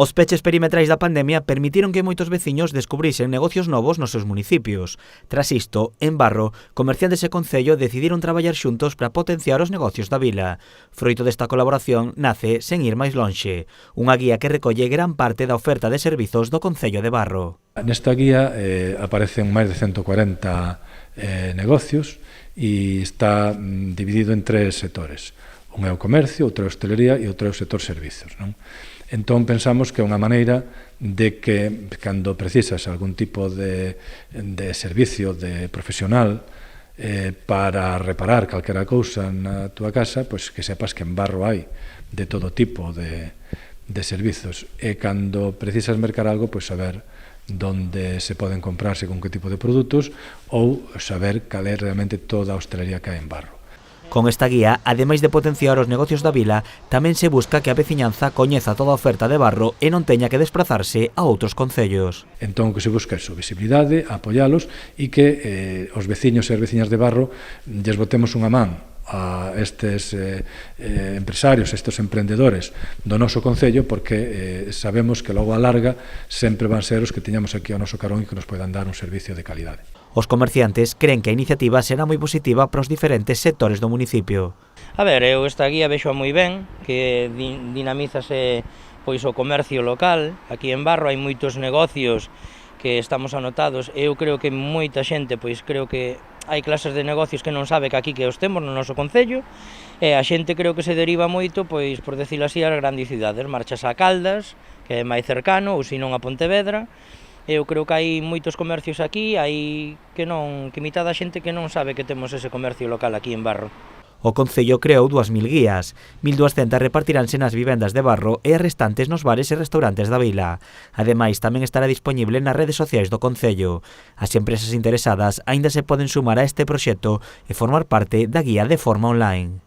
Os peches perimetrais da pandemia permitiron que moitos veciños descubrisen negocios novos nos seus municipios. Tras isto, en Barro, comerciantes e concello decidiron traballar xuntos para potenciar os negocios da vila. Froito desta colaboración nace Sen ir máis lonxe, unha guía que recolle gran parte da oferta de servizos do concello de Barro. Nesta guía aparecen máis de 140 negocios e está dividido en 3 sectores. Un é o comercio, outro é a hostelería e outro é o sector servizos, non? Entón pensamos que é unha maneira de que cando precisas algún tipo de servicio de profesional para reparar calquera cousa na túa casa, pois que sepas que en Barro hai de todo tipo de servizos e cando precisas mercar algo, pois saber onde se poden comprar según que tipo de produtos ou saber cal é realmente toda a hostelería que hai en Barro. Con esta guía, ademais de potenciar os negocios da vila, tamén se busca que a veciñanza coñeza toda a oferta de Barro e non teña que desplazarse a outros concellos. Entón, o que se busca é visibilidade, apoialos e que os veciños e as veciñas de Barro lles botemos unha man a estes empresarios, estes emprendedores do noso concello, porque sabemos que logo a larga sempre van ser os que teñamos aquí ao noso carón e que nos poidan dar un servicio de calidade. Os comerciantes creen que a iniciativa será moi positiva para os diferentes sectores do municipio. A ver, eu esta guía vexo moi ben, que dinamízase pois o comercio local. Aquí en Barro hai moitos negocios que estamos anotados. Eu creo que moita xente, pois creo que hai clases de negocios que non sabe que aquí que os temos no noso concello, e a xente creo que se deriva moito, pois por decirlo así, ás grandes cidades, marchas a Caldas, que é máis cercano, ou senón a Pontevedra. Eu creo que hai moitos comercios aquí, hai que mitad da xente que non sabe que temos ese comercio local aquí en Barro. O concello creou 2.000 guías, 1.200 repartiránse nas vivendas de Barro e as restantes nos bares e restaurantes da vila. Ademais, tamén estará disponible nas redes sociais do concello. As empresas interesadas aínda se poden sumar a este proxecto e formar parte da guía de forma online.